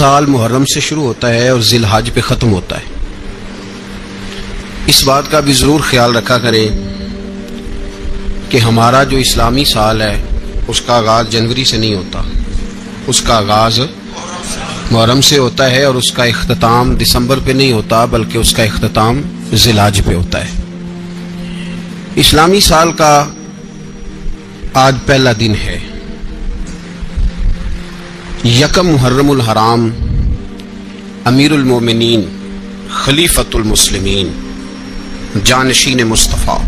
سال محرم سے شروع ہوتا ہے اور ذی الحج پہ ختم ہوتا ہے۔ اس بات کا بھی ضرور خیال رکھا کریں کہ ہمارا جو اسلامی سال ہے اس کا آغاز جنوری سے نہیں ہوتا، اس کا آغاز محرم سے ہوتا ہے اور اس کا اختتام دسمبر پہ نہیں ہوتا بلکہ اس کا اختتام ذی الحج پہ ہوتا ہے۔ اسلامی سال کا آج پہلا دن ہے، یکم محرم الحرام، امیر المومنین، خلیفۃ المسلمین، جانشین مصطفیٰ،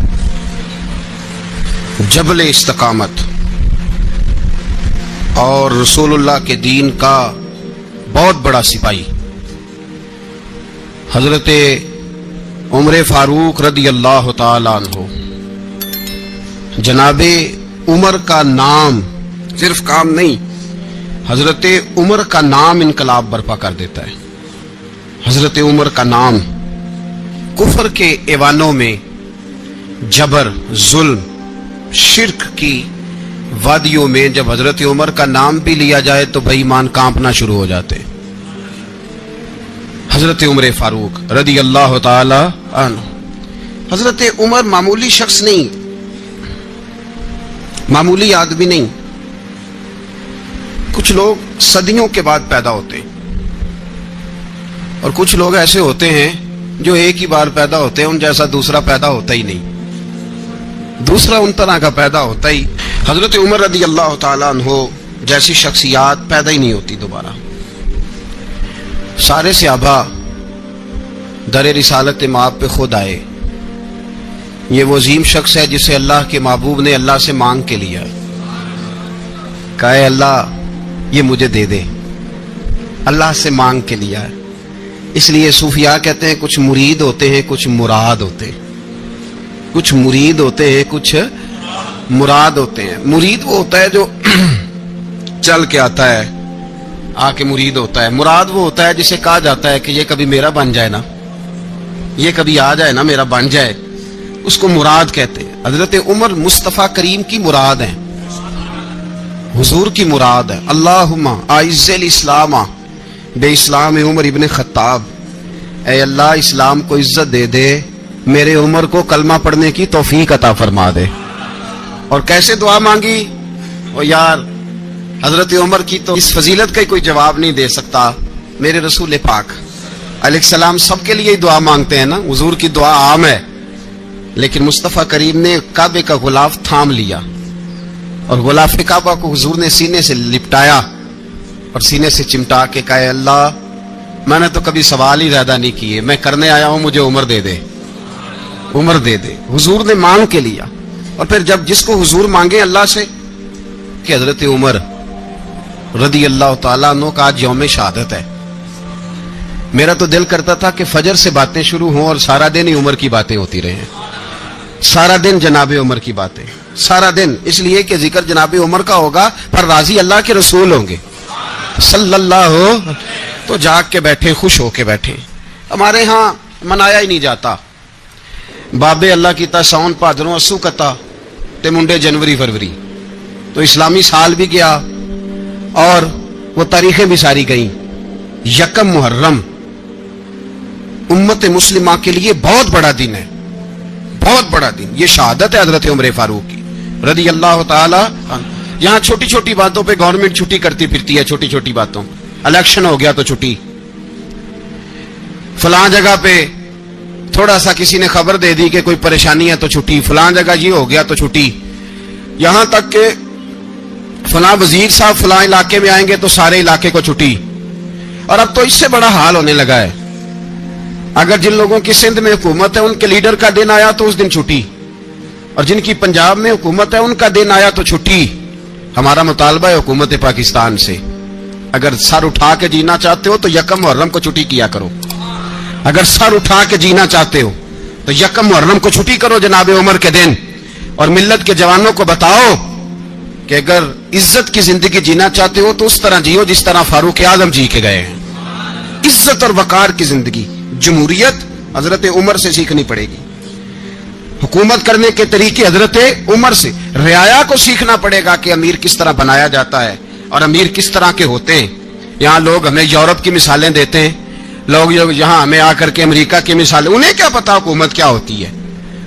جبل استقامت اور رسول اللہ کے دین کا بہت بڑا سپاہی حضرت عمر فاروق رضی اللہ تعالی عنہ، جناب عمر کا نام صرف کام نہیں، حضرت عمر کا نام انقلاب برپا کر دیتا ہے۔ حضرت عمر کا نام کفر کے ایوانوں میں جبر، ظلم، شرک کی وادیوں میں جب حضرت عمر کا نام بھی لیا جائے تو بے ایمان کانپنا شروع ہو جاتے۔ حضرت عمر فاروق رضی اللہ تعالی عنہ، حضرت عمر معمولی شخص نہیں، معمولی آدمی نہیں۔ کچھ لوگ صدیوں کے بعد پیدا ہوتے ہیں اور کچھ لوگ ایسے ہوتے ہیں جو ایک ہی بار پیدا ہوتے ہیں، ان جیسا دوسرا پیدا ہوتا ہی نہیں، دوسرا ان طرح کا پیدا ہوتا ہی۔ حضرت عمر رضی اللہ تعالیٰ عنہ جیسی شخصیات پیدا ہی نہیں ہوتی دوبارہ۔ سارے صحابہ در رسالت مآب پہ خود آئے۔ یہ وہ عظیم شخص ہے جسے اللہ کے محبوب نے اللہ سے مانگ کے لیا، کہا اے اللہ یہ مجھے دے دے، اللہ سے مانگ کے لیا ہے۔ اس لیے صوفیاء کہتے ہیں کچھ مرید ہوتے ہیں کچھ مراد ہوتے ہیں، کچھ مرید ہوتے ہیں کچھ مراد ہوتے ہیں۔ مرید وہ ہوتا ہے جو چل کے آتا ہے، آ کے مرید ہوتا ہے۔ مراد وہ ہوتا ہے جسے کہا جاتا ہے کہ یہ کبھی میرا بن جائے نا، یہ کبھی آ جائے نا، میرا بن جائے، اس کو مراد کہتے ہیں۔ حضرت عمر مصطفیٰ کریم کی مراد ہیں، حضور کی مراد ہے۔ اللہم اعز الاسلام بے اسلام عمر ابن خطاب، اے اللہ اسلام کو عزت دے دے، میرے عمر کو کلمہ پڑھنے کی توفیق عطا فرما دے۔ اور کیسے دعا مانگی؟ او یار حضرت عمر کی تو اس فضیلت کا کوئی جواب نہیں دے سکتا، میرے رسول پاک علیہ السلام سب کے لیے دعا مانگتے ہیں نا، حضور کی دعا عام ہے، لیکن مصطفیٰ کریم نے کعبے کا غلاف تھام لیا اور غلاف کعبہ کو حضور نے سینے سے لپٹایا اور سینے سے چمٹا کے کہا اللہ میں نے تو کبھی سوال ہی زیادہ نہیں کیے، میں کرنے آیا ہوں، مجھے عمر دے دے، عمر دے دے۔ حضور نے مانگ کے لیا۔ اور پھر جب جس کو حضور مانگے اللہ سے کہ حضرت عمر رضی اللہ تعالیٰ عنہ کا آج یوم شہادت ہے، میرا تو دل کرتا تھا کہ فجر سے باتیں شروع ہوں اور سارا دن ہی عمر کی باتیں ہوتی رہیں، سارا دن جناب عمر کی باتیں، سارا دن، اس لیے کہ ذکر جناب عمر کا ہوگا پر راضی اللہ کے رسول ہوں گے صلی اللہ، تو جاگ کے بیٹھے، خوش ہو کے بیٹھے۔ ہمارے ہاں منایا ہی نہیں جاتا، بابے اللہ کی تا ساؤن پادروں اسو کتا تے منڈے جنوری فروری، تو اسلامی سال بھی گیا اور وہ تاریخیں بھی ساری گئیں۔ یکم محرم امت مسلمہ کے لیے بہت بڑا دن ہے، بہت بڑا دن، یہ شہادت ہے حضرت عمر فاروق کی رضی اللہ تعالی عنہ۔ یہاں چھوٹی چھوٹی باتوں پہ گورنمنٹ چھٹی کرتی پھرتی ہے، چھوٹی چھوٹی باتوں، الیکشن ہو گیا تو چھٹی، فلاں جگہ پہ تھوڑا سا کسی نے خبر دے دی کہ کوئی پریشانی ہے تو چھٹی، فلاں جگہ یہ ہو گیا تو چھٹی، یہاں تک کہ فلاں وزیر صاحب فلاں علاقے میں آئیں گے تو سارے علاقے کو چھٹی۔ اور اب تو اس سے بڑا حال ہونے لگا ہے، اگر جن لوگوں کی سندھ میں حکومت ہے ان کے لیڈر کا دن آیا تو اس دن چھٹی، اور جن کی پنجاب میں حکومت ہے ان کا دن آیا تو چھٹی۔ ہمارا مطالبہ ہے حکومت پاکستان سے، اگر سر اٹھا کے جینا چاہتے ہو تو یکم محرم کو چھٹی کیا کرو، اگر سر اٹھا کے جینا چاہتے ہو تو یکم محرم کو چھٹی کرو جناب عمر کے دن، اور ملت کے جوانوں کو بتاؤ کہ اگر عزت کی زندگی جینا چاہتے ہو تو اس طرح جیو جس طرح فاروق اعظم جی کے گئے ہیں، عزت اور وقار کی زندگی۔ جمہوریت حضرت عمر سے سیکھنی پڑے گی، حکومت کرنے کے طریقے حضرت عمر سے، رعایا کو سیکھنا پڑے گا کہ امیر کس طرح بنایا جاتا ہے اور امیر کس طرح کے ہوتے ہیں، یہاں لوگ ہمیں یورپ کی مثالیں دیتے ہیں، لوگ یہاں ہمیں آ کر کے امریکہ کی مثالیں، انہیں کیا پتا حکومت کیا ہوتی ہے؟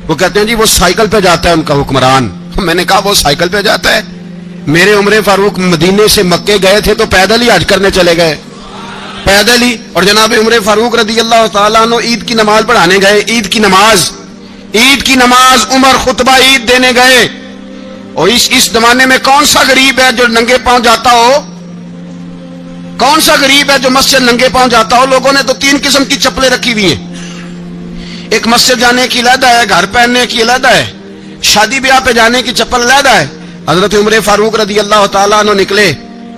وہ کہتے ہیں جی وہ سائیکل پہ جاتا ہے ان کا حکمران۔ میں نے کہا وہ سائیکل پہ جاتا ہے؟ میرے عمر فاروق مدینے سے مکے گئے تھے تو پیدل ہی حج کرنے چلے گئے، پیدل ہی۔ اور جناب عمر فاروق رضی اللہ تعالیٰ عنہ عید کی نماز پڑھانے گئے، عید کی نماز عمر خطبہ عید دینے گئے۔ اور اس زمانے میں کون سا غریب ہے جو ننگے پاؤں جاتا ہو؟ کون سا غریب ہے جو مسجد ننگے پاؤں جاتا ہو؟ لوگوں نے تو 3 قسم کی چپلیں رکھی ہوئی ہیں، ایک مسجد جانے کی علیحدہ ہے، گھر پہننے کی علیحدہ ہے، شادی بیاہ پہ جانے کی چپل علیحدہ ہے۔ حضرت عمر فاروق رضی اللہ تعالیٰ عنہ نکلے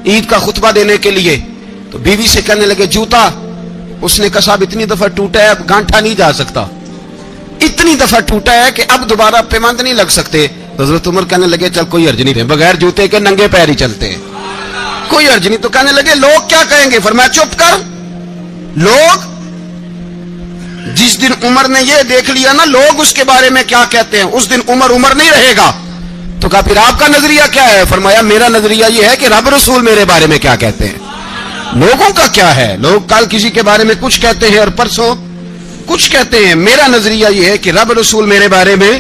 عید کا خطبہ دینے کے لیے، تو بیوی سے کہنے لگے جوتا۔ اس نے کہا صاحب اتنی دفعہ ٹوٹا ہے اب گانٹھا نہیں جا سکتا، اتنی دفعہ ٹوٹا ہے کہ اب دوبارہ پیمند نہیں لگ سکتے۔ حضرت عمر کہنے لگے چل کوئی حرج نہیں، بغیر جوتے کے ننگے پیر ہی چلتے ہیں، کوئی حرج نہیں۔ تو کہنے لگے لوگ کیا کہیں گے؟ فرمایا چپ کر، لوگ جس دن عمر نے یہ دیکھ لیا نا لوگ اس کے بارے میں کیا کہتے ہیں، اس دن عمر نہیں رہے گا۔ تو کہا پھر آپ کا نظریہ کیا ہے؟ فرمایا میرا نظریہ یہ ہے کہ رب رسول میرے بارے میں کیا کہتے ہیں۔ لوگوں کا کیا ہے؟ لوگ کل کسی کے بارے میں کچھ کہتے ہیں اور پرسوں کچھ کہتے ہیں، میرا نظریہ یہ ہے کہ رب رسول میرے بارے میں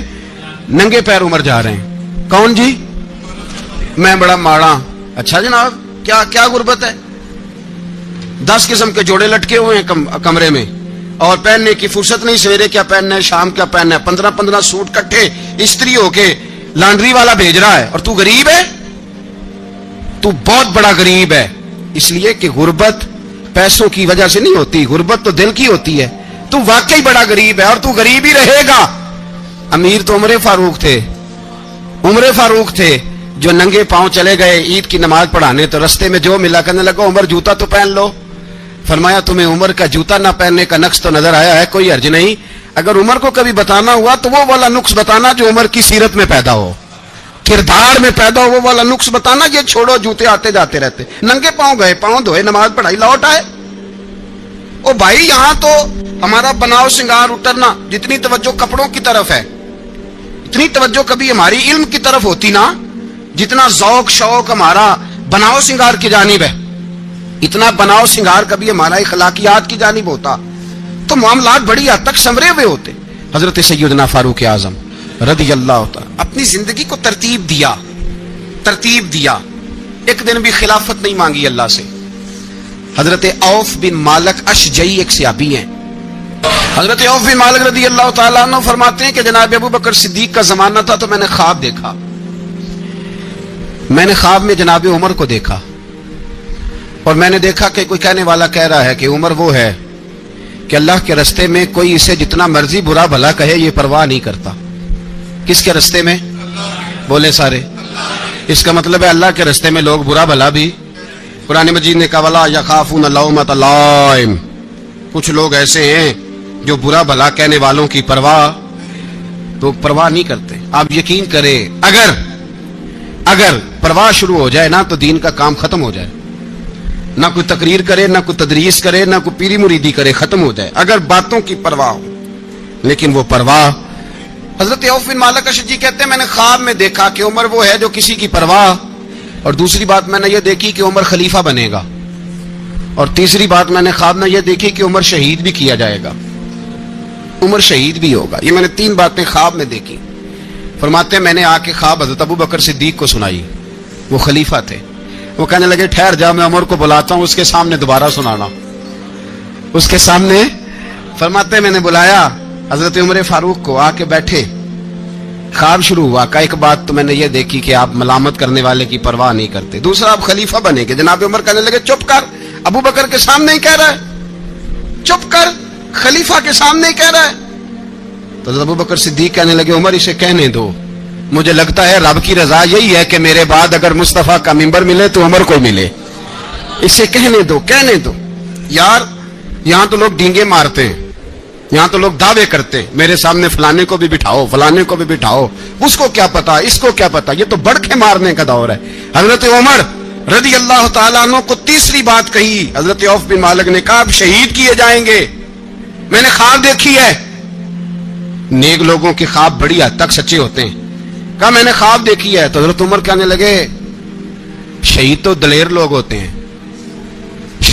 ننگے پیر عمر جا رہے ہیں۔ کون جی؟ میں بڑا ماڑا۔ اچھا جناب کیا غربت ہے؟ 10 قسم کے جوڑے لٹکے ہوئے ہیں کمرے میں، اور پہننے کی فرصت نہیں، سویرے کیا پہننا ہے شام کیا پہننا ہے، 15 سوٹ کٹھے استری ہو کے لانڈری والا بھیج رہا ہے، اور تو غریب ہے، تو بہت بڑا غریب ہے۔ اس لیے کہ غربت پیسوں کی وجہ سے نہیں ہوتی، غربت تو دل کی ہوتی ہے۔ تو واقعی بڑا غریب ہے اور تو غریب ہی رہے گا۔ امیر تو عمر فاروق تھے جو ننگے پاؤں چلے گئے عید کی نماز پڑھانے، تو رستے میں جو ملا کہنے لگا عمر جوتا تو پہن لو۔ فرمایا تمہیں عمر کا جوتا نہ پہننے کا نقص تو نظر آیا ہے؟ کوئی حرج نہیں، اگر عمر کو کبھی بتانا ہوا تو وہ والا نقص بتانا جو عمر کی سیرت میں پیدا ہو، کردار میں پیدا ہو، وہ والا نقص بتانا۔ یہ چھوڑو جوتے آتے جاتے رہتے، ننگے پاؤں گئے، پاؤں دھوئے، نماز پڑھائی، لوٹ آئے۔ او بھائی یہاں تو ہمارا بناؤ سنگار اترنا، جتنی توجہ کپڑوں کی طرف ہے اتنی توجہ کبھی ہماری علم کی طرف ہوتی نا، جتنا ذوق شوق ہمارا بناؤ سنگار کی جانب ہے، اتنا بناؤ سنگار کبھی ہمارا اخلاقیات کی جانب ہوتا تو معاملات بڑی حد تک سنورے ہوئے ہوتے۔ حضرت سیدنا فاروق اعظم رضی اللہ تعالی اپنی زندگی کو ترتیب دیا، ایک دن بھی خلافت نہیں مانگی اللہ سے۔ حضرت عوف بن مالک اشجعی ایک صحابی ہیں، حضرت عوف بن مالک رضی اللہ تعالیٰ عنہ فرماتے ہیں کہ جناب ابو بکر صدیق کا زمانہ تھا تو میں نے خواب دیکھا، میں نے خواب میں جناب عمر کو دیکھا، اور میں نے دیکھا کہ کوئی کہنے والا کہہ رہا ہے کہ عمر وہ ہے کہ اللہ کے رستے میں کوئی اسے جتنا مرضی برا بھلا کہے یہ پرواہ نہیں کرتا۔ کس کے رستے میں؟ بولے سارے۔ اس کا مطلب ہے اللہ کے رستے میں لوگ برا بھلا بھی، قرآن مجید نے کہا وَلَا يَخَافُونَ لَوْمَةَ لَائِمٍ، کچھ لوگ ایسے ہیں جو برا بھلا کہنے والوں کی پرواہ نہیں کرتے۔ آپ یقین کریں اگر پرواہ شروع ہو جائے نا تو دین کا کام ختم ہو جائے، نہ کوئی تقریر کرے، نہ کوئی تدریس کرے، نہ کوئی پیری مریدی کرے، ختم ہو جائے اگر باتوں کی پرواہ ہو۔ لیکن وہ پرواہ، حضرت عوف بن مالک اشجعی کہتے ہیں میں نے خواب میں دیکھا کہ عمر وہ ہے جو کسی کی پرواہ، اور دوسری بات میں نے یہ دیکھی کہ عمر خلیفہ بنے گا، اور تیسری بات میں نے خواب میں یہ دیکھی کہ عمر شہید بھی کیا جائے گا، عمر شہید بھی ہوگا۔ یہ میں نے 3 باتیں خواب میں دیکھی۔ فرماتے ہیں میں نے آ کے خواب حضرت ابو بکر صدیق کو سنائی، وہ خلیفہ تھے، وہ کہنے لگے ٹھہر جا میں عمر کو بلاتا ہوں، اس کے سامنے دوبارہ سنانا، اس کے سامنے۔ فرماتے ہیں میں نے بلایا حضرت عمر فاروق کو، آ کے بیٹھے، خواب شروع ہوا کہ ایک بات تو میں نے یہ دیکھی کہ آپ ملامت کرنے والے کی پرواہ نہیں کرتے، دوسرا آپ خلیفہ بنے گے۔ جناب عمر کہنے لگے چپ کر، ابو بکر کے سامنے ہی کہہ رہا ہے، چپ کر، خلیفہ کے سامنے ہی کہہ رہا ہے۔ تو حضرت ابو بکر صدیق کہنے لگے عمر اسے کہنے دو، مجھے لگتا ہے رب کی رضا یہی ہے کہ میرے بعد اگر مصطفیٰ کا منبر ملے تو عمر کو ملے، اسے کہنے دو۔ یار یہاں تو لوگ ڈینگے مارتے ہیں، یہاں تو لوگ دعوے کرتے ہیں میرے سامنے فلانے کو بھی بٹھاؤ، فلانے کو بھی بٹھاؤ، اس کو کیا پتا، اس کو کیا پتا، یہ تو بڑکے مارنے کا دور ہے۔ حضرت عمر رضی اللہ تعالیٰ عنہ کو تیسری بات کہی، حضرت عوف بن مالک نے کہا آپ شہید کیے جائیں گے، میں نے خواب دیکھی ہے۔ نیک لوگوں کے خواب بڑی حد تک سچے ہوتے ہیں، کہا میں نے خواب دیکھی ہے۔ تو حضرت عمر کہنے لگے شہید تو دلیر لوگ ہوتے ہیں،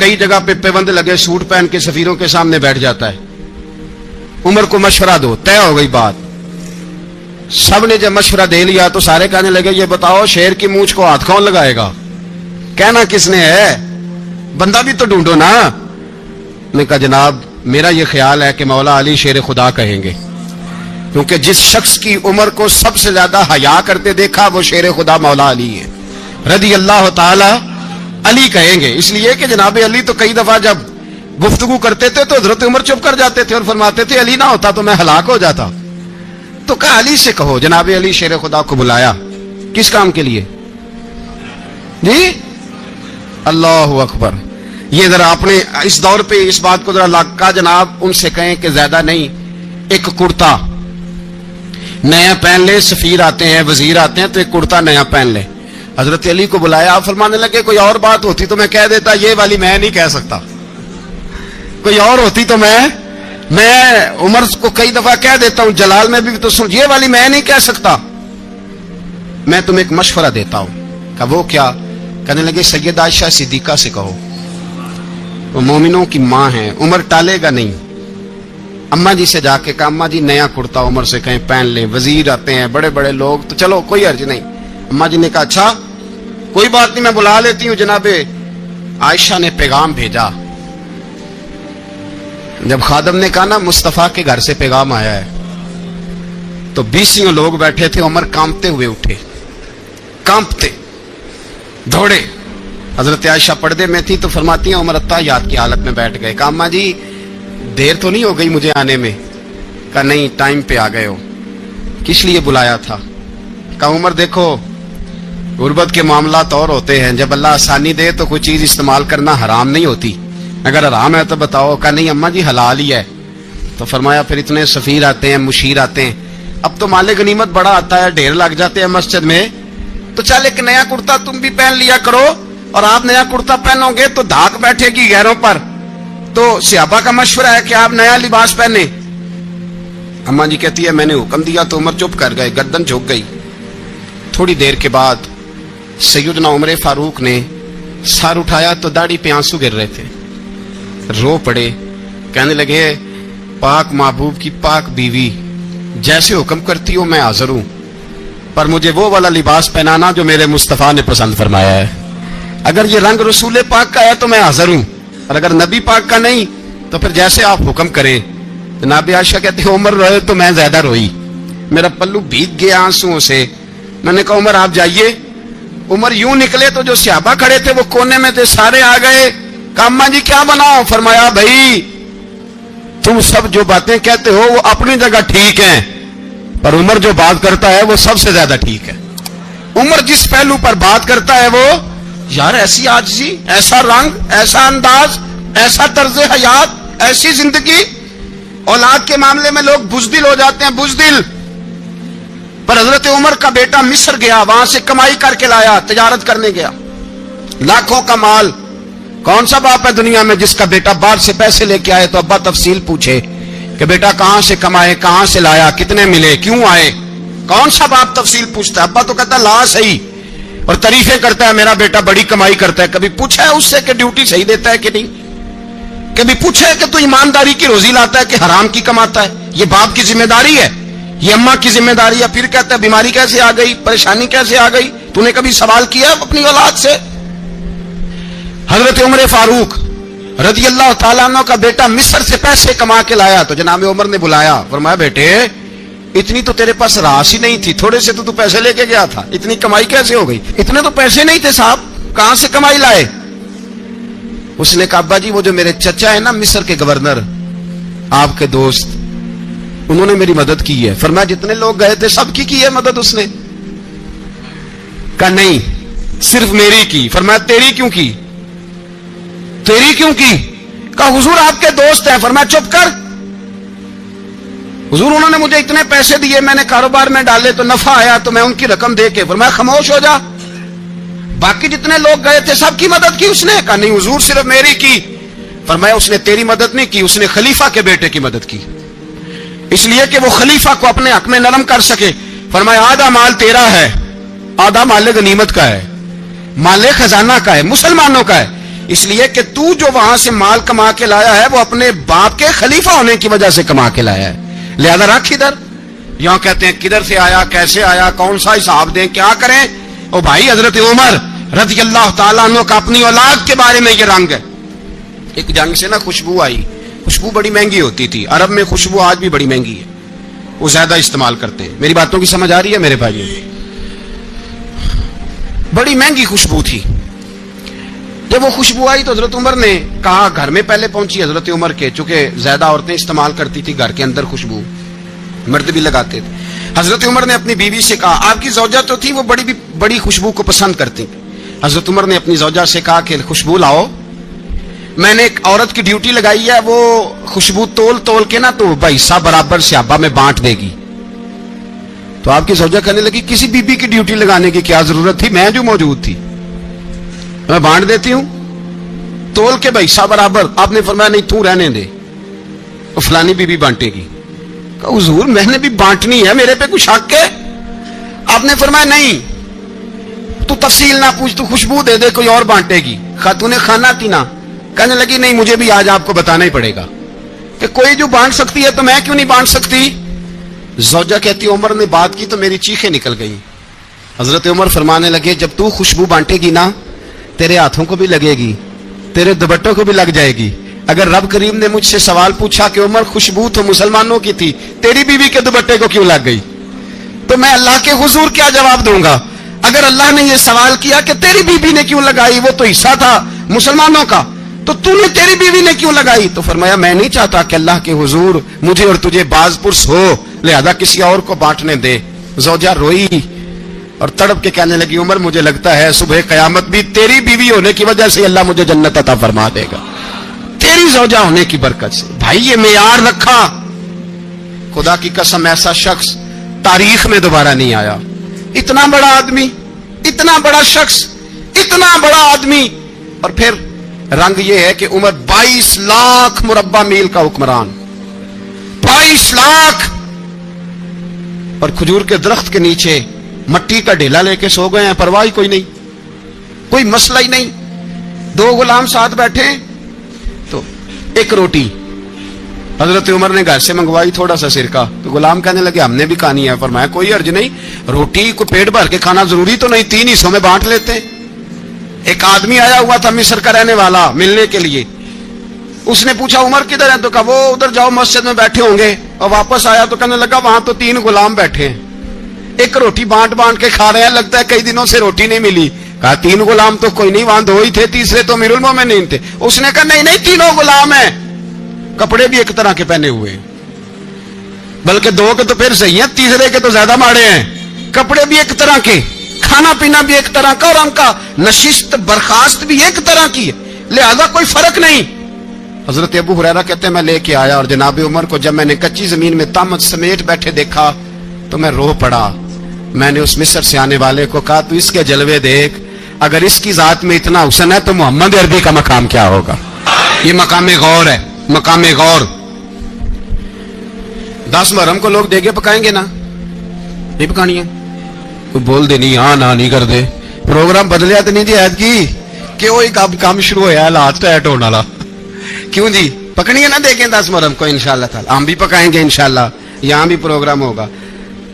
کئی جگہ پہ پیوند لگے سوٹ پہن کے سفیروں کے سامنے بیٹھ جاتا ہے. عمر کو مشورہ دو، طے ہو گئی بات. سب نے جب مشورہ دے لیا تو سارے کہنے لگے یہ بتاؤ شیر کی مونچھ کو ہاتھ کون لگائے گا؟ کہنا کس نے ہے؟ بندہ بھی تو ڈھونڈو نا. نے کہا جناب میرا یہ خیال ہے کہ مولا علی شیر خدا کہیں گے، کیونکہ جس شخص کی عمر کو سب سے زیادہ حیا کرتے دیکھا وہ شیر خدا مولا علی ہے رضی اللہ تعالی. علی کہیں گے اس لیے کہ جناب علی تو کئی دفعہ جب گفتگو کرتے تھے تو حضرت عمر چپ کر جاتے تھے اور فرماتے تھے علی نہ ہوتا تو میں ہلاک ہو جاتا. تو کہا علی سے کہو. جناب علی شیر خدا کو بلایا. کس کام کے لیے؟ جی اللہ اکبر. یہ ذرا اپنے اس دور پہ اس بات کو ذرا لگا جناب ان سے کہیں کہ زیادہ نہیں، ایک کرتا نیا پہن لے. سفیر آتے ہیں، وزیر آتے ہیں تو ایک کرتا نیا پہن لے. حضرت علی کو بلایا. آپ فرمانے لگے کوئی اور بات ہوتی تو میں کہہ دیتا، یہ والی میں نہیں کہہ سکتا. کوئی اور ہوتی تو میں عمر کو کئی دفعہ کہہ دیتا ہوں، جلال میں بھی تو سن، یہ والی میں نہیں کہہ سکتا. میں تمہیں ایک مشورہ دیتا ہوں. کہ وہ کیا؟ کہنے لگے سیدہ عائشہ صدیقہ سے کہو، وہ مومنوں کی ماں ہیں، عمر ٹالے گا نہیں. اماں جی سے جا کے کہا اماں جی نیا کرتا عمر سے کہیں پہن لیں. وزیر آتے ہیں، بڑے بڑے لوگ، تو چلو کوئی حرج نہیں. اماں جی نے کہا اچھا کوئی بات نہیں میں بلا لیتی ہوں. جناب عائشہ نے پیغام بھیجا. جب خادم نے کہا نا مصطفیٰ کے گھر سے پیغام آیا ہے، تو 20 لوگ بیٹھے تھے. عمر کانپتے ہوئے اٹھے، کانپتے دوڑے. حضرت عائشہ پردے میں تھی تو فرماتی ہیں عمر اتحیات کی حالت میں بیٹھ گئے. کہا اماں جی دیر تو نہیں ہو گئی مجھے آنے میں؟ کہا نہیں ٹائم پہ آ گئے ہو. کس لیے بلایا تھا؟ کہا عمر دیکھو غربت کے معاملات اور ہوتے ہیں، جب اللہ آسانی دے تو کوئی چیز استعمال کرنا حرام نہیں ہوتی، اگر حرام ہے تو بتاؤ. کہا نہیں اماں جی حلال ہی ہے. تو فرمایا پھر اتنے سفیر آتے ہیں، مشیر آتے ہیں، اب تو مال غنیمت بڑا آتا ہے، ڈھیر لگ جاتے ہیں مسجد میں، تو چل ایک نیا کرتا تم بھی پہن لیا کرو. اور آپ نیا کرتا پہنو گے تو دھاک بیٹھے گی غیروں پر. تو صحابہ کا مشورہ ہے کہ آپ نیا لباس پہنے. اماں جی کہتی ہے میں نے حکم دیا تو عمر چپ کر گئے، گردن جھک گئی. تھوڑی دیر کے بعد سیدنا عمر فاروق نے سر اٹھایا تو داڑھی پہ آنسو گر رہے تھے، رو پڑے. کہنے لگے پاک محبوب کی پاک بیوی جیسے حکم کرتی ہو میں حاضر ہوں، پر مجھے وہ والا لباس پہنانا جو میرے مصطفیٰ نے پسند فرمایا ہے. اگر یہ رنگ رسول پاک کا ہے تو میں حاضر ہوں، اور اگر نبی پاک کا نہیں تو پھر جیسے آپ حکم کریں. جناب عائشہ کہتے ہیں عمر روئے تو میں زیادہ روئی، میرا پلو بھیگ گیا آنسوؤں سے. میں نے کہا عمر آپ جائیے. عمر یوں نکلے تو جو صحابہ کھڑے تھے وہ کونے میں تھے، سارے آ گئے. کہا اماں جی کیا بناؤ؟ فرمایا بھائی تم سب جو باتیں کہتے ہو وہ اپنی جگہ ٹھیک ہیں، پر عمر جو بات کرتا ہے وہ سب سے زیادہ ٹھیک ہے. عمر جس پہلو پر بات کرتا ہے وہ یار ایسی عاجزی، ایسا رنگ، ایسا انداز، ایسا طرز حیات، ایسی زندگی. اولاد کے معاملے میں لوگ بزدل ہو جاتے ہیں، بزدل. پر حضرت عمر کا بیٹا مصر گیا، وہاں سے کمائی کر کے لایا، تجارت کرنے گیا، لاکھوں کا مال. کون سا باپ ہے دنیا میں جس کا بیٹا باہر سے پیسے لے کے آئے تو ابا تفصیل پوچھے کہ بیٹا کہاں سے کمائے، کہاں سے لایا، کتنے ملے، کیوں آئے؟ کون سا باپ تفصیل پوچھتا ہے؟ ابا تو کہتا لا صحیح اور تعریفیں کرتا ہے میرا بیٹا بڑی کمائی کرتا ہے. کبھی پوچھا ہے اس سے کہ ڈیوٹی صحیح دیتا ہے کہ نہیں؟ کبھی پوچھا ہے کہ تو ایمانداری کی روزی لاتا ہے کہ حرام کی کماتا ہے؟ یہ باپ کی ذمہ داری ہے، یہ اماں کی ذمہ داری ہے. پھر کہتا ہے بیماری کیسے آ گئی، پریشانی کیسے آ گئی؟ تو نے کبھی سوال کیا اپنی اولاد سے؟ حضرت عمر فاروق رضی اللہ تعالیٰ عنہ کا بیٹا مصر سے پیسے کما کے لایا تو جناب عمر نے بلایا، فرمایا بیٹے اتنی تو تیرے پاس راس ہی نہیں تھی، تھوڑے سے تو پیسے لے کے گیا تھا، اتنی کمائی کیسے ہو گئی؟ اتنے تو پیسے نہیں تھے صاحب، کہاں سے کمائی لائے؟ اس نے کہا ابا جی وہ جو میرے چچا ہے نا مصر کے گورنر، آپ کے دوست، انہوں نے میری مدد کی ہے. فرمایا جتنے لوگ گئے تھے سب کی ہے مدد اس نے؟ کہا نہیں صرف میری کی. فرمایا تیری کیوں کی؟ تیری کیوں کی؟ کہا حضور آپ کے دوست ہیں. فرمایا چپ کر، حضور انہوں نے مجھے اتنے پیسے دیے، میں نے کاروبار میں ڈالے تو نفع آیا تو میں ان کی رقم دے کے. فرمایا خاموش ہو جا، باقی جتنے لوگ گئے تھے سب کی مدد کی اس نے؟ کہا نہیں حضور صرف میری کی. فرمایا اس نے تیری مدد نہیں کی، اس نے خلیفہ کے بیٹے کی مدد کی، اس لیے کہ وہ خلیفہ کو اپنے حق میں نرم کر سکے. فرمایا آدھا مال تیرا ہے، آدھا مال غنیمت کا ہے، مال خزانہ کا ہے، مسلمانوں کا ہے. اس لیے کہ تو جو وہاں سے مال کما کے لایا ہے وہ اپنے باپ کے خلیفہ ہونے کی وجہ سے کما کے لایا ہے، لہذا رکھ ادھر۔ یہاں کہتے ہیں کدھر سے آیا، کیسے آیا، کون سا حساب دیں، کیا کریں؟ او بھائی حضرت عمر رضی اللہ تعالیٰ عنہ کا اپنی اولاد کے بارے میں یہ رنگ ہے۔ ایک جنگ سے نا خوشبو آئی، خوشبو بڑی مہنگی ہوتی تھی، عرب میں خوشبو آج بھی بڑی مہنگی ہے، وہ زیادہ استعمال کرتے ہیں۔ میری باتوں کی سمجھ آ رہی ہے میرے بھائیوں؟ بڑی مہنگی خوشبو تھی۔ جب وہ خوشبو آئی تو حضرت عمر نے کہا، گھر میں پہلے پہنچی حضرت عمر کے، چونکہ زیادہ عورتیں استعمال کرتی تھی گھر کے اندر خوشبو، مرد بھی لگاتے تھے۔ حضرت عمر نے اپنی بیوی سے کہا، آپ کی زوجہ تو تھی وہ بڑی خوشبو کو پسند کرتی، حضرت عمر نے اپنی زوجہ سے کہا کہ خوشبو لاؤ، میں نے ایک عورت کی ڈیوٹی لگائی ہے، وہ خوشبو تول کے نا تو حصہ برابر صحابہ میں بانٹ دے گی۔ تو آپ کی زوجہ کہنے لگی، کسی بی بی کی ڈیوٹی لگانے کی کیا ضرورت تھی، میں جو موجود تھی میں بانٹ دیتی ہوں تول کے حصہ برابر۔ آپ نے فرمایا نہیں تو رہنے دے، فلانی بی بی بانٹے گی۔ کہا حضور میں نے بھی بانٹنی ہے، میرے پہ کچھ حق ہے؟ آپ نے فرمایا نہیں، تو تفصیل نہ پوچھ، تو خوشبو دے دے، کوئی اور بانٹے گی۔ خاتون خانہ تھی نا، کہنے لگی نہیں مجھے بھی آج آپ کو بتانا ہی پڑے گا کہ کوئی جو بانٹ سکتی ہے تو میں کیوں نہیں بانٹ سکتی؟ زوجہ کہتی عمر نے بات کی تو میری چیخیں نکل گئیں۔ حضرت عمر فرمانے لگے، جب تو خوشبو بانٹے گی نا تیرے ہاتھوں کو بھی لگے گی، تیرے دوپٹوں کو بھی لگ جائے گی۔ اگر رب کریم نے مجھ سے سوال پوچھا کہ عمر خوشبو تو مسلمانوں کی تھی، تیری بیوی کے دوپٹے کو کیوں لگ گئی، تو میں اللہ کے حضور کیا جواب دوں گا؟ اگر اللہ نے یہ سوال کیا کہ تیری بیوی نے کیوں لگائی، وہ تو حصہ تھا مسلمانوں کا، تو نے تیری بیوی نے کیوں لگائی؟ تو فرمایا میں نہیں چاہتا کہ اللہ کے حضور مجھے اور تجھے باز پرس ہو، لہذا کسی اور کو بانٹنے دے۔ زوجہ روئی اور تڑپ کے کہنے لگی، عمر مجھے لگتا ہے صبح قیامت بھی تیری بیوی ہونے کی وجہ سے اللہ مجھے جنت عطا فرما دے گا، تیری زوجہ ہونے کی برکت سے۔ بھائی یہ معیار رکھا، خدا کی قسم ایسا شخص تاریخ میں دوبارہ نہیں آیا۔ اتنا بڑا آدمی، اتنا بڑا شخص، اتنا بڑا آدمی، اور پھر رنگ یہ ہے کہ عمر 22 لاکھ مربع میل کا حکمران، 22 لاکھ، اور کھجور کے درخت کے نیچے مٹی کا ڈھیلا لے کے سو گئے ہیں، پرواہ کوئی نہیں، کوئی مسئلہ ہی نہیں۔ 2 غلام ساتھ بیٹھے تو ایک روٹی حضرت عمر نے گھر سے منگوائی، تھوڑا سا سرکہ، تو غلام کہنے لگے ہم نے بھی کھانی ہے۔ فرمایا کوئی حرج نہیں، روٹی کو پیٹ بھر کے کھانا ضروری تو نہیں، 3 حصوں میں بانٹ لیتے ہیں۔ ایک آدمی آیا ہوا تھا مصر کا رہنے والا ملنے کے لیے، اس نے پوچھا عمر کدھر ہے، تو کہا وہ ادھر جاؤ مسجد میں بیٹھے ہوں گے، اور واپس آیا تو کہنے لگا وہاں تو 3 غلام بیٹھے ہیں، ایک روٹی بانٹ کے کھا رہے ہیں، لگتا ہے کئی دنوں سے روٹی نہیں ملی۔ کہا 3 غلام تو کوئی نہیں، وہاں 2 ہی تھے، تیسرے تو امیر المومنین تھے۔ اس نے کہا نہیں 3 غلام ہیں، کپڑے بھی ایک طرح کے پہنے ہوئے، بلکہ 2 کے تو پھر صحیح ہیں، تیسرے کے تو زیادہ ماڑے ہیں، کپڑے بھی ایک طرح کے، کھانا پینا بھی ایک طرح کا، اور ان کا نشست برخاست بھی ایک طرح کی ہے، لہذا کوئی فرق نہیں۔ حضرت ابو ہریرہ کہتے ہیں میں لے کے آیا، اور جناب عمر کو جب میں نے کچی زمین میں تامت سمیٹ بیٹھے دیکھا تو میں رو پڑا۔ میں نے اس مصر سے آنے والے کو کہا تو اس کے جلوے دیکھ، اگر اس کی ذات میں اتنا حسن ہے تو محمد عربی کا مقام کیا ہوگا؟ یہ مقام غور ہے، مقام غور۔ 10 محرم کو لوگ دیگے پکائیں گے نا، نہیں پکانی ہے؟ کوئی بول دے نہیں، ہاں نہ نہیں کر دے، پروگرام بدلیا تو نہیں جی عید کی کہ وہ ایک کام شروع ہوا ہے لاسٹ ایٹ ہونے والا، کیوں جی پکنی ہے نا دیکھیں 10 محرم کو انشاءاللہ تعالی، ہم بھی پکائیں گے انشاءاللہ، یہاں بھی پروگرام ہوگا۔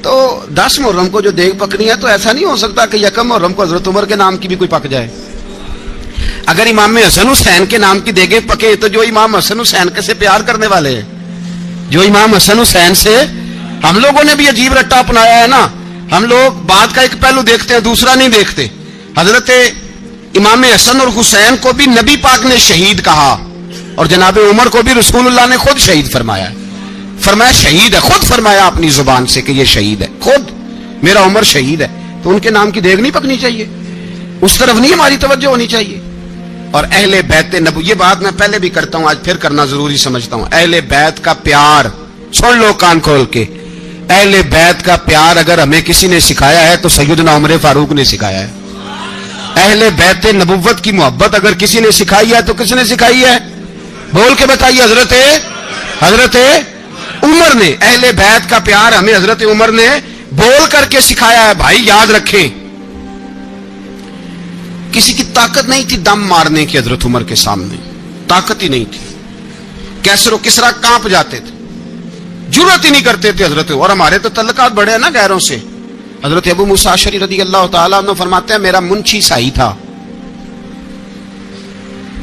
تو 10 محرم کو جو دیگ پکنی ہے تو ایسا نہیں ہو سکتا کہ 1 محرم کو حضرت عمر کے نام کی بھی کوئی پک جائے۔ اگر امام حسن حسین کے نام کی دیگیں پکے تو جو امام حسن حسین سے پیار کرنے والے ہیں، جو امام حسن حسین سے، ہم لوگوں نے بھی عجیب رٹا اپنایا ہے نا، ہم لوگ بات کا ایک پہلو دیکھتے ہیں دوسرا نہیں دیکھتے۔ حضرت امام حسن اور حسین کو بھی نبی پاک نے شہید کہا، اور جناب عمر کو بھی رسول اللہ نے خود شہید فرمایا، فرمایا شہید ہے، خود فرمایا اپنی زبان سے کہ یہ شہید ہے، خود میرا عمر شہید ہے، تو ان کے نام کی دیگ نہیں پکنی چاہیے، اس طرف نہیں ہماری توجہ ہونی چاہیے۔ اور اہل بیت نبو، یہ بات میں پہلے بھی کرتا ہوں، آج پھر کرنا ضروری سمجھتا ہوں، اہل بیت کا پیار سن لو کان کھول کے، اہل بیت کا پیار اگر ہمیں کسی نے سکھایا ہے تو سیدنا عمر فاروق نے سکھایا ہے۔ اہل بیت نبوت کی محبت اگر کسی نے سکھائی ہے تو کس نے سکھائی ہے؟ بول کے بتائیے، حضرت عمر نے۔ اہل بیت کا پیار ہمیں حضرت عمر نے بول کر کے سکھایا ہے۔ بھائی یاد رکھیں کسی کی طاقت نہیں تھی دم مارنے کی حضرت عمر کے سامنے، طاقت ہی نہیں تھی. کیسر و کسرا کانپ جاتے تھے، جرأت ہی نہیں کرتے تھے حضرت. اور ہمارے تو تعلقات بڑے ہیں نا غیروں سے. حضرت ابو موسیٰ اشعری رضی اللہ تعالیٰ عنہ فرماتے ہیں میرا منشی عیسائی تھا.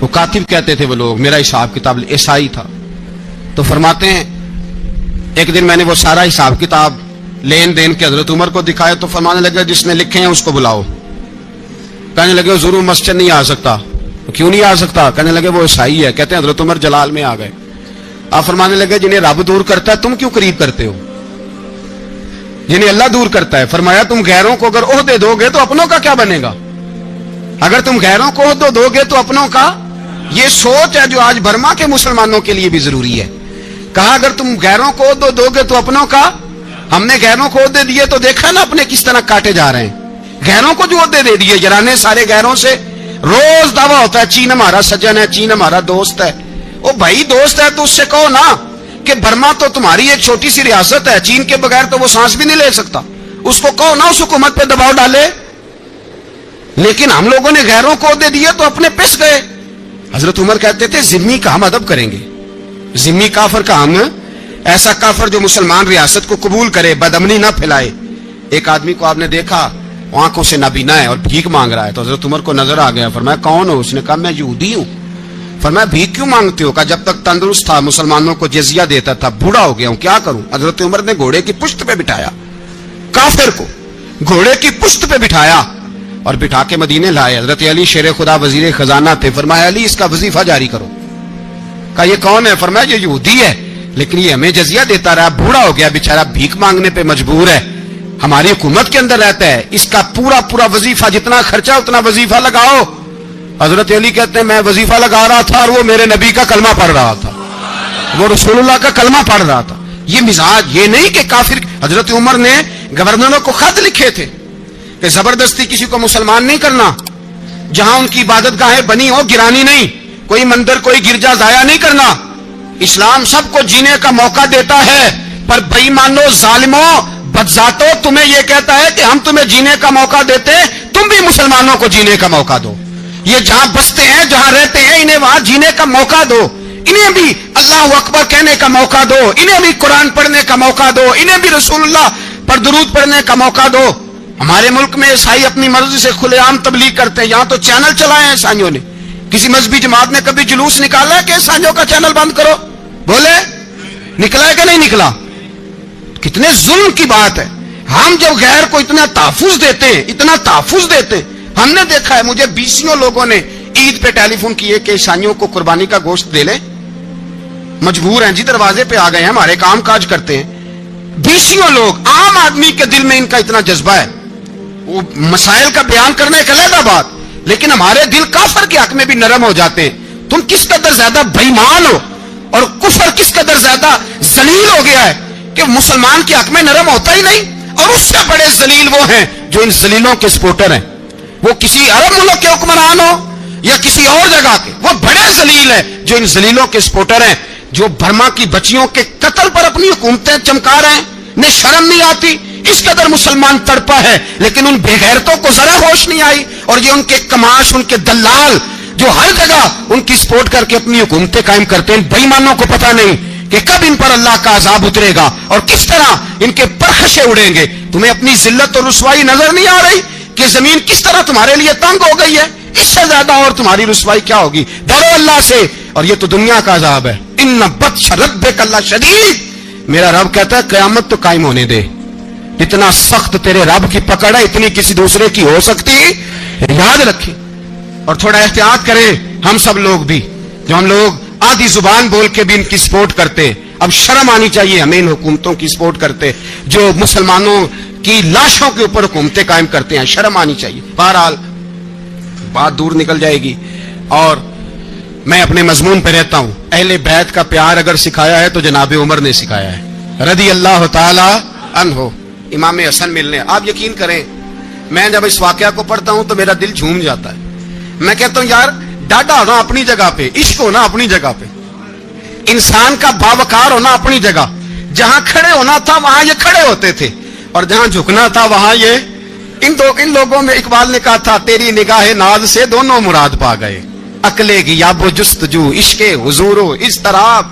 وہ کاتب کہتے تھے وہ لوگ، میرا حساب کتاب عیسائی تھا. تو فرماتے ہیں ایک دن میں نے وہ سارا حساب کتاب لین دین کے حضرت عمر کو دکھایا تو فرمانے لگے جس نے لکھے ہیں اس کو بلاؤ. کہنے لگے ضرور مسجد نہیں آ سکتا. کیوں نہیں آ سکتا؟ کہنے لگے وہ عیسائی ہے. کہتے ہیں حضرت عمر جلال میں آ گئے. آپ فرمانے لگے جنہیں رب دور کرتا ہے تم کیوں قریب کرتے ہو؟ جنہیں اللہ دور کرتا ہے. فرمایا تم غیروں کو اگر عہدے دو گے تو اپنوں کا کیا بنے گا؟ اگر تم غیروں کو عہدے دو گے تو اپنوں کا. یہ سوچ ہے جو آج برما کے مسلمانوں کے لیے بھی ضروری ہے. کہا اگر تم غیروں کو عہدے دو گے تو اپنوں کا. ہم نے غیروں کو عہدے دیے تو دیکھا نا اپنے کس طرح کاٹے جا رہے ہیں. غیروں کو جو عہدے دے دیے جرانے سارے غیروں سے. روز دعویٰ ہوتا ہے چین ہمارا سجن ہے، چین ہمارا دوست ہے. او بھائی دوست ہے تو اس سے کہو نا کہ برما تو تمہاری ایک چھوٹی سی ریاست ہے، چین کے بغیر تو وہ سانس بھی نہیں لے سکتا. اس کو کہو نا اس حکومت پہ دباؤ ڈالے. لیکن ہم لوگوں نے غیروں کو عہدے دیے تو اپنے پس گئے. حضرت عمر کہتے تھے ذمہ کا ہم ادب کریں گے. ذمہ کافر کا ہم، ایسا کافر جو مسلمان ریاست کو قبول کرے، بدامنی نہ پھیلائے. ایک آدمی کو آپ نے دیکھا آنکھوں سے نابینا ہے اور بھیک مانگ رہا ہے. تو حضرت عمر کو نظر آ گیا. فرمایا کون ہو؟ اس نے کہا میں یہودی ہوں. فرمایا بھیک کیوں مانگتے ہو؟ کہا جب تک تندرست تھا مسلمانوں کو جزیہ دیتا تھا، بوڑھا ہو گیا ہوں کیا کروں. حضرت عمر نے گھوڑے کی پشت پہ بٹھایا، کافر کو گھوڑے کی پشت پہ بٹھایا اور بٹھا کے مدینے لائے. حضرت علی شیر خدا وزیر خزانہ تھے. فرمایا علی اس کا وظیفہ جاری کرو. کہا یہ کون ہے؟ فرمایا یہ یہودی ہے لیکن یہ ہمیں جزیہ دیتا رہا، بوڑھا ہو گیا بیچارہ، بھیک مانگنے پہ مجبور ہے، ہماری حکومت کے اندر رہتا ہے، اس کا پورا وظیفہ جتنا خرچہ اتنا وظیفہ لگاؤ. حضرت علی کہتے ہیں میں وظیفہ لگا رہا تھا اور وہ میرے نبی کا کلمہ پڑھ رہا تھا، وہ رسول اللہ کا کلمہ پڑھ رہا تھا. یہ مزاج، یہ نہیں کہ کافر. حضرت عمر نے گورنروں کو خط لکھے تھے کہ زبردستی کسی کو مسلمان نہیں کرنا، جہاں ان کی عبادت گاہیں بنی ہو گرانی نہیں، کوئی مندر کوئی گرجا ضائع نہیں کرنا. اسلام سب کو جینے کا موقع دیتا ہے، پر بے ایمانوں ظالموں بدذاتوں تمہیں یہ کہتا ہے کہ ہم تمہیں جینے کا موقع دیتے ہیں، تم بھی مسلمانوں کو جینے کا موقع دو. یہ جہاں بستے ہیں جہاں رہتے ہیں انہیں وہاں جینے کا موقع دو، انہیں بھی اللہ اکبر کہنے کا موقع دو، انہیں بھی قرآن پڑھنے کا موقع دو، انہیں بھی رسول اللہ پر درود پڑھنے کا موقع دو. ہمارے ملک میں عیسائی اپنی مرضی سے کھلے عام تبلیغ کرتے ہیں. یہاں تو چینل چلائے ہیں عیسائیوں نے. کسی مذہبی جماعت نے کبھی جلوس نکالا ہے کہ عیسائیوں کا چینل بند کرو؟ بولے نکلا ہے کہ نہیں نکلا؟ کتنے ظلم کی بات ہے. ہم جب غیر کو اتنا تحفظ دیتے ہیں، اتنا تحفظ دیتے ہیں. ہم نے دیکھا ہے، مجھے بیسیوں لوگوں نے عید پہ ٹیلی فون کیے کہ عیسائیوں کو قربانی کا گوشت دے لیں، مجبور ہیں جی، دروازے پہ آ گئے ہیں، ہمارے کام کاج کرتے ہیں. بیسیوں لوگ، عام آدمی کے دل میں ان کا اتنا جذبہ ہے. وہ مسائل کا بیان کرنے ایک علیحدہ بات، لیکن ہمارے دل کافر کے حق میں بھی نرم ہو جاتے ہیں. تم کس قدر زیادہ بےایمان ہو اور کفر کس قدر زیادہ ذلیل ہو گیا ہے کہ مسلمان کے حق میں نرم ہوتا ہی نہیں. اور اس سے بڑے ذلیل وہ ہیں جو ان ذلیلوں کے سپورٹر ہیں. وہ کسی عرب ملک کے حکمران ہو یا کسی اور جگہ کے، وہ بڑے ذلیل ہیں جو ان ذلیلوں کے سپورٹر ہیں، جو برما کی بچیوں کے قتل پر اپنی حکومتیں چمکا رہے ہیں. انہیں شرم نہیں آتی. اس قدر مسلمان تڑپا ہے لیکن ان بے غیرتوں کو ذرا ہوش نہیں آئی. اور یہ ان کے کماش، ان کے دلال جو ہر جگہ ان کی سپورٹ کر کے اپنی حکومتیں قائم کرتے ہیں، بے ایمانوں کو پتہ نہیں کہ کب ان پر اللہ کا عذاب اترے گا اور کس طرح ان کے پرخشے اڑیں گے. تمہیں اپنی ذلت اور رسوائی نظر نہیں آ رہی کہ زمین کس طرح تمہارے لیے تنگ ہو گئی ہے؟ اس سے زیادہ اور تمہاری رسوائی کیا ہوگی؟ ڈرو اللہ سے. اور یہ تو دنیا کا عذاب ہے. ان بطش ربک لشدید. میرا رب کہتا ہے قیامت تو قائم ہونے دے. اتنا سخت تیرے رب کی پکڑ ہے اتنی کسی دوسرے کی ہو سکتی؟ یاد رکھیں اور تھوڑا احتیاط کریں. ہم سب لوگ بھی، جو ہم لوگ آدھی زبان بول کے بھی ان کی سپورٹ کرتے، اب شرم آنی چاہیے ہمیں ان حکومتوں کی سپورٹ کرتے جو مسلمانوں کی لاشوں کے اوپر حکومتیں قائم کرتے ہیں. شرم آنی چاہیے. بہرحال بات دور نکل جائے گی اور میں اپنے مضمون پہ رہتا ہوں. اہل بیت کا پیار اگر سکھایا ہے تو جناب عمر نے سکھایا ہے رضی اللہ تعالی عنہ. امام حسن ملنے، آپ یقین کریں میں جب اس واقعہ کو پڑھتا ہوں تو میرا دل جھوم جاتا ہے. میں کہتا ہوں یار ڈاڈا ہونا اپنی جگہ پہ، عشق ہونا اپنی جگہ پہ، انسان کا باوقار ہونا اپنی جگہ. جہاں کھڑے ہونا تھا وہاں یہ کھڑے ہوتے تھے اور جہاں جھکنا تھا وہاں یہ ان لوگوں میں اقبال نے کہا تھا تیری نگاہ ناز سے دونوں مراد پا گئے، عقلے کی یاب و جستجو، عشق حضور و اضطراب،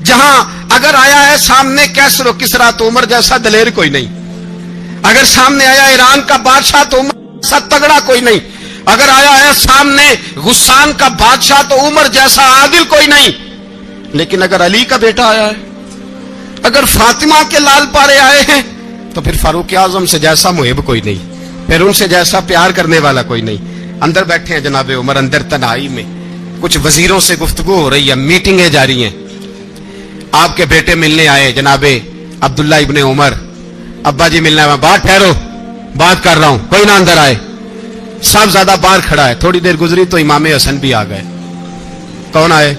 جہاں اگر آیا ہے سامنے کیسر و کسرا تو عمر جیسا دلیر کوئی نہیں، اگر سامنے آیا ایران کا بادشاہ تو عمر جیسا تگڑا کوئی نہیں، اگر آیا ہے سامنے غسان کا بادشاہ تو عمر جیسا عادل کوئی نہیں، لیکن اگر علی کا بیٹا آیا ہے، اگر فاطمہ کے لال پارے آئے ہیں تو پھر فاروق اعظم سے جیسا محب کوئی نہیں، پھر ان سے جیسا پیار کرنے والا کوئی نہیں۔ اندر بیٹھے ہیں جناب عمر، اندر تنہائی میں کچھ وزیروں سے گفتگو ہو رہی ہے، میٹنگیں جاری ہیں، آپ کے بیٹے ملنے آئے جناب عبداللہ ابن عمر، ابا جی ملنا ہے، بات ٹھہرو بات کر رہا ہوں، کوئی نہ اندر آئے، صاحب زیادہ باہر کھڑا ہے۔ تھوڑی دیر گزری تو امام حسن بھی آ گئے۔ کون آئے؟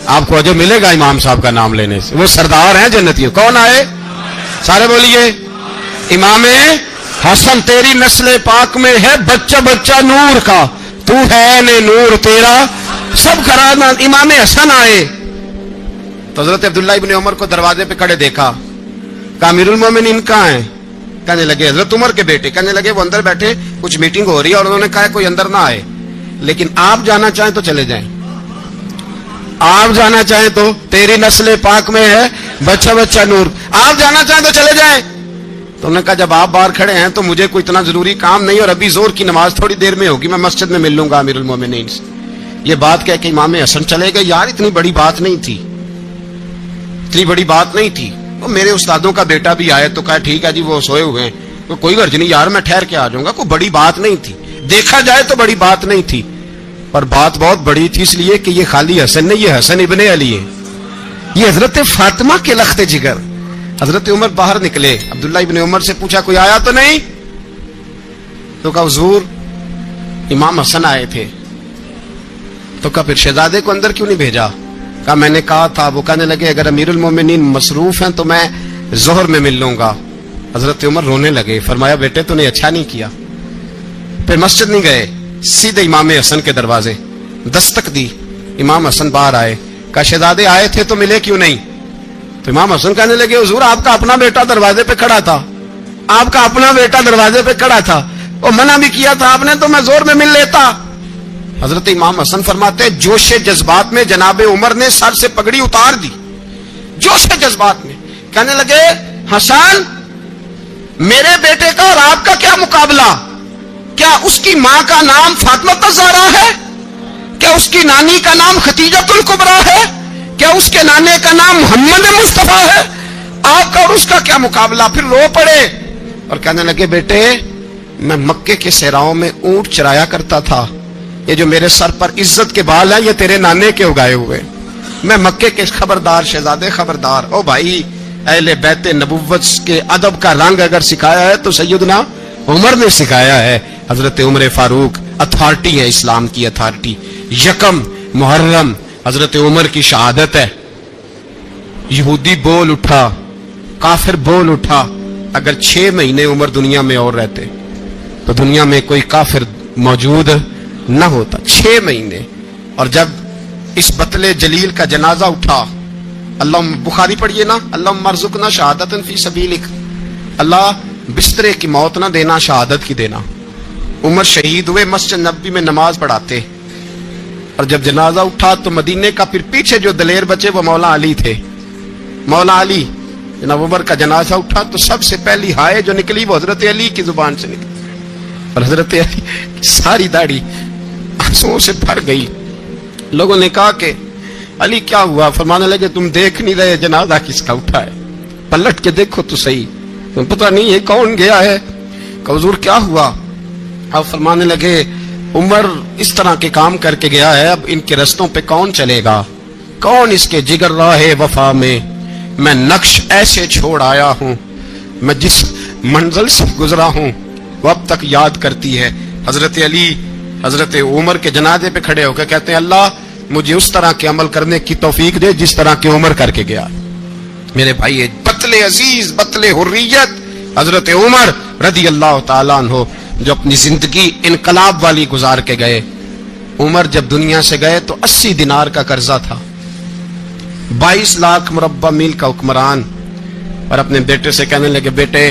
آپ کو جو ملے گا امام صاحب کا نام لینے سے، وہ سردار ہیں جنتیوں۔ کون آئے؟ سارے بولیے، امام حسن تیری نسل پاک میں ہے بچہ بچہ نور کا، تو ہے نے نور تیرا سب کرانا۔ امام حسن آئے تو حضرت عبداللہ ابن عمر کو دروازے پہ کھڑے دیکھا، کہا امیر المومنین کہاں ہیں؟ کہنے لگے حضرت عمر کے بیٹے، کہنے لگے وہ اندر بیٹھے، کچھ میٹنگ ہو رہی ہے اور انہوں نے کہا کوئی اندر نہ آئے، لیکن آپ جانا چاہیں تو چلے جائیں، آپ جانا چاہیں تو تیری نسل پاک میں ہے بچہ بچہ نور، آپ جانا چاہیں تو چلے جائیں۔ تو انہوں نے کہا جب آپ باہر کھڑے ہیں تو مجھے کوئی اتنا ضروری کام نہیں، اور ابھی زور کی نماز تھوڑی دیر میں ہوگی، میں مسجد میں مل لوں گا امیر المومنین سے۔ یہ بات کہہ کے امام حسن چلے گئے۔ یار اتنی بڑی بات نہیں تھی، اتنی بڑی بات نہیں تھی، وہ میرے استادوں کا بیٹا بھی آئے تو کہا ٹھیک ہے جی وہ سوئے ہوئے ہیں، کوئی غرض نہیں یار میں ٹھہر کے آ جاؤں گا، کوئی بڑی بات نہیں تھی، دیکھا جائے تو بڑی بات نہیں تھی، پر بات بہت بڑی تھی اس لیے کہ یہ خالی حسن نہیں، یہ حسن ابن علی ہے، یہ حضرت فاطمہ کے لخت جگر۔ حضرت عمر باہر نکلے، عبداللہ ابن عمر سے پوچھا کوئی آیا تو نہیں؟ تو کہا حضور امام حسن آئے تھے۔ تو کہا پھر شہزادے کو اندر کیوں نہیں بھیجا؟ کہا میں نے کہا تھا، وہ کہنے لگے اگر امیر المومنین مصروف ہیں تو میں ظہر میں مل لوں گا۔ حضرت عمر رونے لگے، فرمایا بیٹے تو نے اچھا نہیں کیا۔ پھر مسجد نہیں گئے، سیدھے امام حسن کے دروازے دستک دی، امام حسن باہر آئے، کہا شہزادے آئے تھے تو ملے کیوں نہیں؟ تو امام حسن کہنے لگے حضور آپ کا اپنا بیٹا دروازے پہ کھڑا تھا، آپ کا اپنا بیٹا دروازے پہ کھڑا تھا، وہ منع بھی کیا تھا آپ نے تو میں زور میں مل لیتا۔ حضرت امام حسن فرماتے جوش جذبات میں جناب عمر نے سر سے پگڑی اتار دی، جوش جذبات میں کہنے لگے حسن میرے بیٹے کا اور آپ کا کیا مقابلہ؟ کیا اس کی ماں کا نام فاطمہ الزہرا ہے؟ کیا اس کی نانی کا نام خدیجۃ الکبریٰ ہے؟ کیا اس کے نانے کا نام محمد مصطفیٰ ہے؟ آپ کا اور اس کا کیا مقابلہ؟ پھر رو پڑے اور کہنے لگے بیٹے میں مکے کے صحراؤں میں اونٹ چرایا کرتا تھا، یہ جو میرے سر پر عزت کے بال ہیں یہ تیرے نانے کے اگائے ہوئے، میں مکے کے خبردار شہزادے خبردار۔ او بھائی اہل بیت نبوت کے ادب کا رنگ اگر سکھایا ہے تو سیدنا عمر نے سکھایا ہے۔ حضرت عمر فاروق اتھارٹی ہے، اسلام کی اتھارٹی۔ یکم محرم حضرت عمر کی شہادت ہے۔ یہودی بول اٹھا، کافر بول اٹھا، اگر 6 مہینے عمر دنیا میں اور رہتے تو دنیا میں کوئی کافر موجود نہ ہوتا۔ 6 مہینے۔ اور جب اس بطل جلیل کا جنازہ اٹھا، اللہ بخاری پڑھیے نا، اللہم ارزقنا شہادتا فی سبیلک، اللہ بسترے کی موت نہ دینا، شہادت کی دینا۔ عمر شہید ہوئے، مسجد نبوی میں نماز پڑھاتے، اور جب جنازہ اٹھا تو مدینے کا پھر پیچھے جو دلیر بچے وہ مولا علی تھے۔ مولا علی جناب عمر کا جنازہ اٹھا تو سب سے پہلی ہائے جو نکلی وہ حضرت علی کی زبان سے نکلی، اور حضرت علی کی ساری داڑھی آنسوؤں سے بھر گئی۔ لوگوں نے کہا کہ علی کیا ہوا؟ فرمانے لگے تم دیکھ نہیں رہے جنازہ کس کا اٹھا ہے، پلٹ کے دیکھو تو صحیح، تم پتہ نہیں یہ کون گیا ہے؟ کہ حضور کیا ہوا؟ اب فرمانے لگے عمر اس طرح کے کام کر کے گیا ہے، اب ان کے رستوں پہ کون چلے گا؟ کون اس کے جگر راہ وفا میں میں نقش ایسے چھوڑ آیا ہوں، میں جس منزل سے گزرا ہوں وہ اب تک یاد کرتی ہے۔ حضرت علی حضرت عمر کے جنازے پہ کھڑے ہو کے کہتے ہیں اللہ مجھے اس طرح کے عمل کرنے کی توفیق دے جس طرح کے عمر کر کے گیا۔ میرے بھائی بطل عزیز، بطل حریت حضرت عمر رضی اللہ تعالیٰ عنہ جو اپنی زندگی انقلاب والی گزار کے گئے۔ عمر جب دنیا سے گئے تو 80 دینار کا قرضہ تھا، 22 لاکھ مربع میل کا حکمران، اور اپنے بیٹے سے کہنے لگے بیٹے